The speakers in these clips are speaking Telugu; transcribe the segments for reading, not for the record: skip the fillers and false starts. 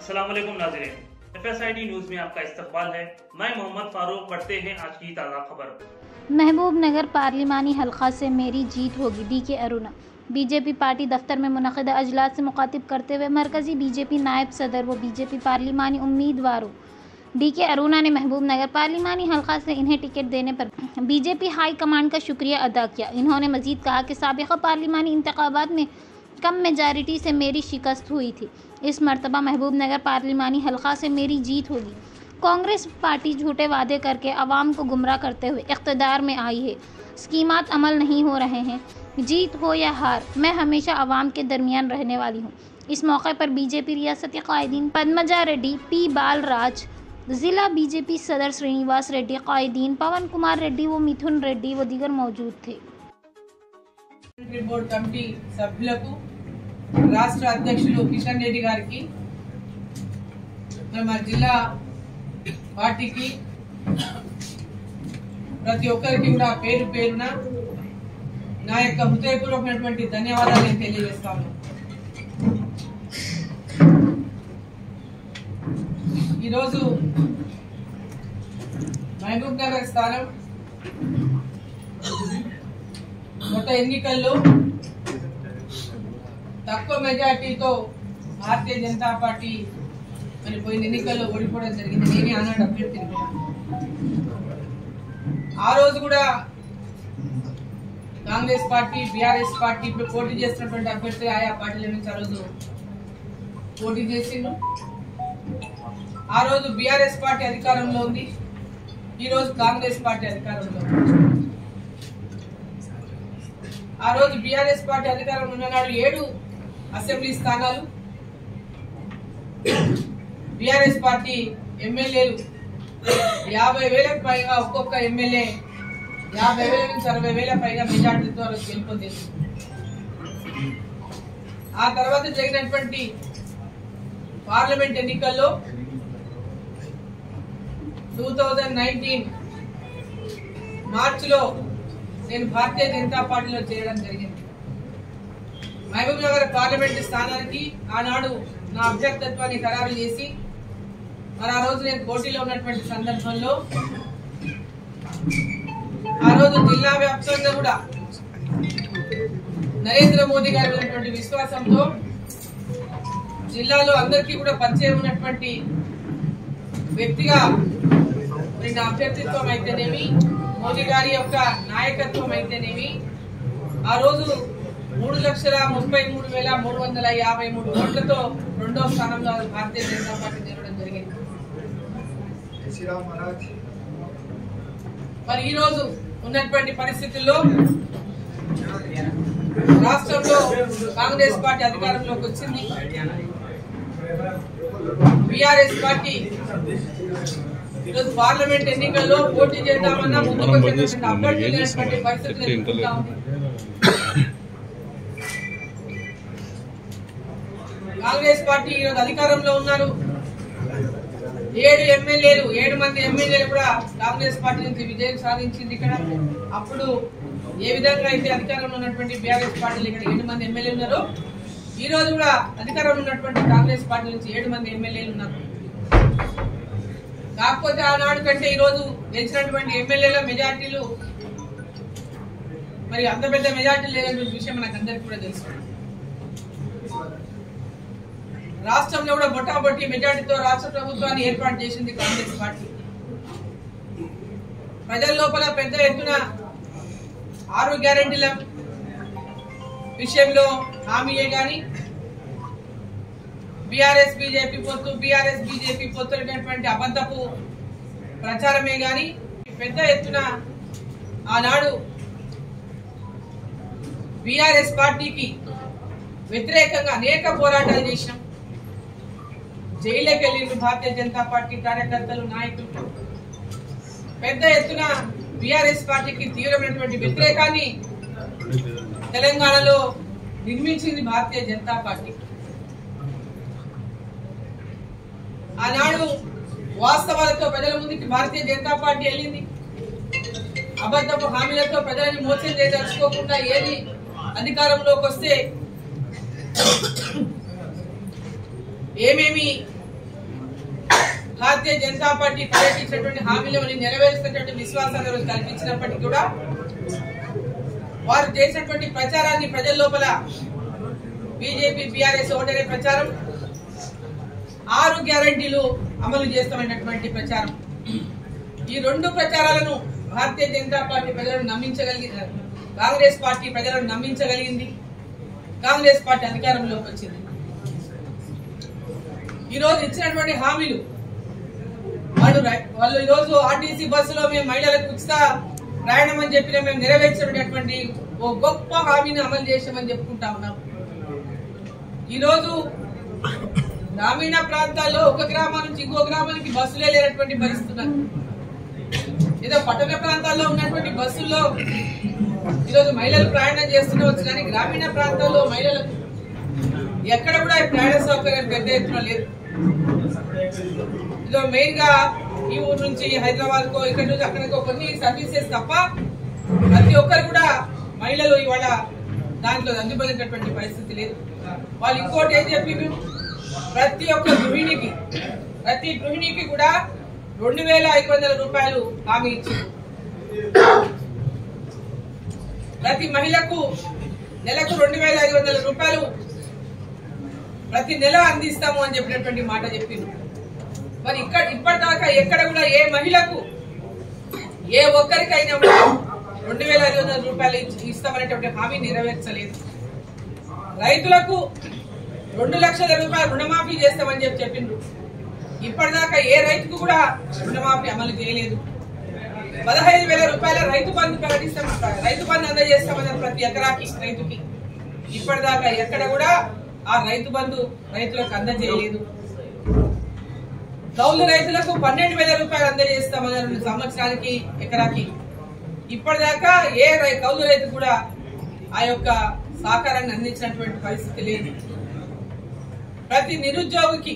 अस्सलाम वालेकुम नाज़रीन, FSID न्यूज में आपका इस्तकबाल है। मैं मोहम्मद फारूक। पढ़ते हैं आज की ताज़ा खबर। महबूब नगर पार्लिमानी हल्का से मेरी जीत होगी, DK अरुणा। बीजेपी पार्टी दफ्तर में मुनक़िदा अजलास से मुखातिब करते हुए मरकजी बीजेपी नायब सदर व बीजेपी पार्लिमानी उम्मीदवारों DK अरुणा ने महबूब नगर पार्लिमानी हल्का से इन्हें टिकट देने पर बीजेपी हाई कमांड का शुक्रिया अदा किया। इन्होंने मजीद कहा कि साबिक़ा पार्लिमानी इंतखाबात में कम मेजॉरिटी से मेरी शिकस्त हुई थी। इस मरतबा महबूब नगर पार्लिमानी हल्का से मेरी जीत होगी। कांग्रेस पार्टी झूठे वादे करके अवाम को गुमराह करते हुए इक़्तिदार में आई है। स्कीमात अमल नहीं हो रहे हैं। जीत हो या हार, मैं हमेशा अवाम के दरमियान रहने वाली हूँ। इस मौके पर बीजेपी रियासती कायदीन पद्मजा रेड्डी, P बालराज, ज़िला बीजेपी सदर श्रीनिवास रेड्डी, कायदीन पवन कुमार रेड्डी व मिथुन रेड्डी व दीगर मौजूद थे। बोर्ड कमिटी सभ्युలకు రాష్ట్ర అధ్యక్షులు కిషన్ రెడ్డి గారికి మన జిల్లా పార్టీకి ప్రతి ఒక్కరికి కూడా పేరు పేరున నా యొక్క హృదయపూర్వకమైనటువంటి ధన్యవాదాలు నేను తెలియజేస్తాను। ఈరోజు మహబూబ్ నగర్ స్థానం గత ఎన్నికల్లో తక్కువ మెజార్టీతో భారతీయ జనతా పార్టీ మరి పోయిన ఎన్నికల్లో ఓడిపోవడం జరిగింది। నేనే ఆనాడు అభ్యర్థిని। ఆ రోజు కూడా కాంగ్రెస్ పార్టీ, బీఆర్ఎస్ పార్టీ పోటీ చేస్తున్నటువంటి అభ్యర్థి ఆయా పార్టీల నుంచి ఆ రోజు పోటీ చేసిండు। ఆ రోజు బీఆర్ఎస్ పార్టీ అధికారంలో ఉంది, ఈ రోజు కాంగ్రెస్ పార్టీ అధికారంలో ఉంది। ఆ రోజు బీఆర్ఎస్ పార్టీ అధికారంలో ఉన్ననాడు 7 అసెంబ్లీ స్థానాలు, బీఆర్ఎస్ పార్టీ ఎమ్మెల్యేలు 50,000కు పైగా, ఒక్కొక్క ఎమ్మెల్యే 50,000 నుంచి 60,000 పైగా మెజార్టీతో గెలుపొందింది। ఆ తర్వాత జరిగినటువంటి పార్లమెంట్ ఎన్నికల్లో 2019 మార్చిలో నేను భారతీయ జనతా పార్టీలో చేరడం జరిగింది। మహబూబ్ నగర్ పార్లమెంట్ స్థానానికి ఆనాడు నా అభ్యర్థిత్వాన్ని ఖరారు చేసి మరి ఆ రోజు నేను పోటీలో ఉన్నటువంటి సందర్భంలో ఆ రోజు జిల్లా వ్యాప్తంగా కూడా నరేంద్ర మోదీ గారి ఉన్నటువంటి విశ్వాసంతో జిల్లాలో అందరికీ కూడా పరిచయం ఉన్నటువంటి వ్యక్తిగా నా అభ్యర్థిత్వం అయితేనేమి, మోదీ గారి యొక్క నాయకత్వం అయితేనేమి, ఆ రోజు 3,33,353 ఓట్లతో రెండో స్థానంలో భారతీయ జనతా పార్టీ నిలవడం జరిగింది। మరి ఈ రోజు ఉన్నటువంటి పరిస్థితుల్లో రాష్ట్రంలో కాంగ్రెస్ పార్టీ అధికారంలోకి వచ్చింది। బీఆర్ఎస్ పార్టీ ఈరోజు పార్లమెంట్ ఎన్నికల్లో పోటీ చేద్దామన్నా ముందుకు వచ్చేటువంటి అభ్యర్థులు లేనటువంటి పరిస్థితులు ఎదుర్కొంటా ఉంది। కాంగ్రెస్ పార్టీ ఈరోజు అధికారంలో ఉన్నారు। 7 మంది ఎమ్మెల్యేలు కూడా కాంగ్రెస్ పార్టీ నుంచి విజయం సాధించింది ఇక్కడ। అప్పుడు ఏ విధంగా అయితే అధికారంలో ఉన్నటువంటి బీఆర్ఎస్ పార్టీలు ఇక్కడ 7 మంది ఎమ్మెల్యేలు ఉన్నారో, ఈ రోజు కూడా అధికారంలో ఉన్నటువంటి కాంగ్రెస్ పార్టీ నుంచి 7 మంది ఎమ్మెల్యేలు ఉన్నారు। కాకపోతే ఆనాడు కంటే ఈ రోజు గెలిచినటువంటి ఎమ్మెల్యేల మెజార్టీలు మరి అంత పెద్ద మెజార్టీలు లేదనే విషయం మనకు అందరికీ కూడా తెలుసు। రాష్ట్రంలో కూడా బొటాబొట్టి మెజార్టీతో రాష్ట్ర ప్రభుత్వాన్ని ఏర్పాటు చేసింది కాంగ్రెస్ పార్టీ। ప్రజల లోపల పెద్ద ఎత్తున 6 గ్యారెంటీల విషయంలో హామీయే గాని, బీఆర్ఎస్ బీజేపీ పొత్తులైనటువంటి అబద్ధపు ప్రచారమే గాని పెద్ద ఎత్తున ఆనాడు బీఆర్ఎస్ పార్టీకి వ్యతిరేకంగా అనేక పోరాటాలు చేశాం। జైలుకి వెళ్ళిన భారతీయ జనతా పార్టీ కార్యకర్తలు, నాయకులు పెద్ద ఎత్తున బీఆర్ఎస్ పార్టీకి తీవ్రమైనటువంటి వ్యతిరేకాన్ని తెలంగాణలో నిర్మించింది భారతీయ జనతా పార్టీ। ఆనాడు వాస్తవాలతో ప్రజల ముందుకి భారతీయ జనతా పార్టీ వెళ్ళింది। అబద్ధపు హామీలతో ప్రజలను మోసం చేయదలుచుకోకుండా ఏది అధికారంలోకి వస్తే ఏమేమి భారతీయ జనతా పార్టీ ప్రకటించినటువంటి హామీలను నెరవేరుస్తున్నటువంటి విశ్వాసాన్ని రోజు కల్పించినప్పటికీ కూడా వారు చేసినటువంటి ప్రచారాన్ని ప్రజల లోపల బీజేపీ బీఆర్ఎస్ ఓటనే ప్రచారం, 6 గ్యారంటీలు అమలు చేస్తామన్నటువంటి ప్రచారం, ఈ 2 ప్రచారాలను భారతీయ జనతా పార్టీ ప్రజలను నమ్మించగలిగింది, కాంగ్రెస్ పార్టీ ప్రజలను నమ్మించగలిగింది. కాంగ్రెస్ పార్టీ అధికారంలోకి వచ్చింది. ఈ రోజు ఇచ్చినటువంటి హామీలు వాళ్ళు ఈ రోజు ఆర్టీసీ బస్సులో మేము మహిళలకు ఉచిత ప్రయాణం అని చెప్పిన మేము నెరవేర్చినటువంటి ఓ గొప్ప హామీని అమలు చేసామని చెప్పుకుంటా ఉన్నాం. ఈరోజు గ్రామీణ ప్రాంతాల్లో ఒక గ్రామం నుంచి ఇంకో గ్రామానికి బస్సులే లేనటువంటి పరిస్థితి. ఏదో పట్టణ ప్రాంతాల్లో ఉన్నటువంటి బస్సుల్లో ఈరోజు మహిళలు ప్రయాణం చేస్తుండవచ్చు, కానీ గ్రామీణ ప్రాంతాల్లో మహిళలకు ఎక్కడ కూడా ప్రయాణ సౌకర్యం పెద్ద ఎత్తున లేదు. ఇదో మెయిన్ గా ఈ ఊరు నుంచి హైదరాబాద్ కో ఇక్కడ నుంచి అక్కడికో కొన్ని సర్వీసెస్ తప్ప ప్రతి ఒక్కరు కూడా మహిళలు ఇవాళ దాంట్లో అందుబడినటువంటి పరిస్థితి లేదు. వాళ్ళు ఇంకోటి ఏం చెప్పి ప్రతి ఒక్క గృహిణికి కూడా 2,500 రూపాయలు హామీ ఇచ్చింది. ప్రతి మహిళకు నెలకు 2,500 రూపాయలు ప్రతి నెల అందిస్తాము అని చెప్పినటువంటి మాట చెప్పింది. మరి ఇప్పటిదాకా ఎక్కడ కూడా ఏ మహిళకు ఏ ఒక్కరికైనా 2,500 రూపాయలు ఇస్తామనేటువంటి హామీ నెరవేర్చలేదు. రైతులకు 2 లక్షల రూపాయలు రుణమాఫీ చేస్తామని చెప్పిండ్రు. ఇప్పటిదాకా ఏ రైతుకు కూడా రుణమాఫీ అమలు చేయలేదు. 15,000 రూపాయల రైతు బంధు ప్రకటిస్తాం, రైతు బంధు అందజేస్తామన్నారు ప్రతి ఎకరాకి రైతుకి. ఇప్పటిదాకా ఎక్కడ కూడా ఆ రైతు బంధు రైతులకు అందజేయలేదు. కౌలు రైతులకు 12,000 రూపాయలు అందజేస్తామన్నారు సంవత్సరానికి ఎకరాకి. ఇప్పటిదాకా ఏ కౌలు రైతు కూడా ఆ యొక్క సహకారాన్ని అందించినటువంటి పరిస్థితి లేదు. ప్రతి నిరుద్యోగికి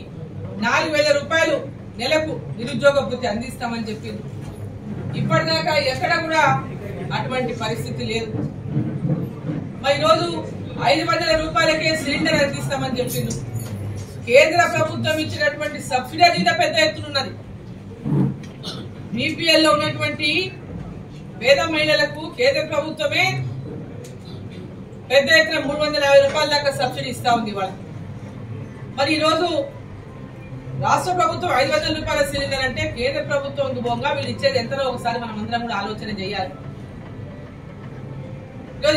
4,000 రూపాయలు నెలకు నిరుద్యోగ భృతి అందిస్తామని చెప్పింది. ఇప్పటిదాకా ఎక్కడ కూడా అటువంటి పరిస్థితి లేదు. మరి ఈరోజు 500 రూపాయలకే సిలిండర్ అందిస్తామని చెప్పింది. కేంద్ర ప్రభుత్వం ఇచ్చినటువంటి సబ్సిడీ పెద్ద ఎత్తునున్నది. బీపీఎల్ లో ఉన్నటువంటి పేద మహిళలకు కేంద్ర ప్రభుత్వమే పెద్ద ఎత్తున 350 రూపాయల దాకా సబ్సిడీ ఇస్తా ఉంది ఇవాళ. మరి ఈరోజు రాష్ట్ర ప్రభుత్వం 500 రూపాయల సిలిండర్ అంటే కేంద్ర ప్రభుత్వం బొంగా వీళ్ళు ఇచ్చేది ఎంతలో ఒకసారి మనం అందరం కూడా ఆలోచన చేయాలి.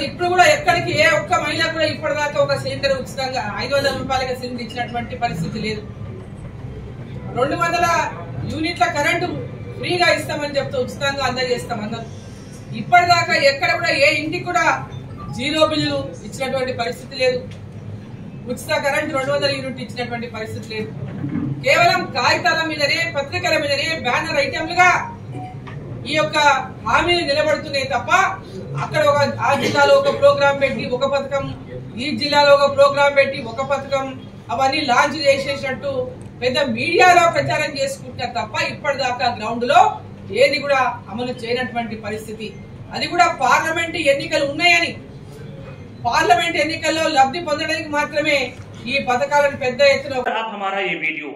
ఇప్పుడు కూడా ఎక్కడికి ఏ ఒక్క మహిళ కూడా ఇప్పటిదాకా ఒక సిలిండర్ ఉచితంగా 500 రూపాయలకి సిలిండర్ ఇచ్చినటువంటి పరిస్థితి లేదు. 200 యూనిట్ల కరెంటు ఫ్రీగా ఇస్తామని చెప్తూ ఉచితంగా అందజేస్తాం అందరూ. ఇప్పటిదాకా ఎక్కడ కూడా ఏ ఇంటికి కూడా 0 బిల్లు ఇచ్చినటువంటి పరిస్థితి లేదు. ఉచిత కరెంటు 200 యూనిట్ ఇచ్చినటువంటి పరిస్థితి లేదు. కేవలం కాగితాల మీదనే, పత్రికల మీదనే, బ్యానర్ ఐటెంలుగా ఈ యొక్క హామీలు నిలబడుతున్నాయి తప్ప అక్కడ ఆ జిల్లాలో ఒక ప్రోగ్రాం పెట్టి ఒక పథకం, ఈ జిల్లాలో ఒక ప్రోగ్రాం పెట్టి ఒక పథకం, అవన్నీ లాంచ్ చేసేసినట్టు పెద్ద మీడియాలో ప్రచారం చేసుకుంటున్నారు తప్ప ఇప్పటిదాకా గ్రౌండ్ లో ఏది కూడా అమలు చేయనటువంటి పరిస్థితి. అది కూడా పార్లమెంట్ ఎన్నికలు ఉన్నాయని, పార్లమెంట్ ఎన్నికల్లో లబ్ధి పొందడానికి మాత్రమే ఈ పథకాలను పెద్ద ఎత్తున. आप हमारा ये वीडियो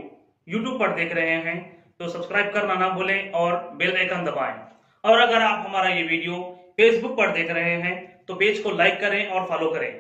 YouTube पर देख रहे हैं तो सब्सक्राइब करना ना भूलें और बेल आइकन दबाएं। और अगर आप हमारा ये वीडियो Facebook पर देख रहे हैं तो पेज को लाइक करें और फॉलो करें।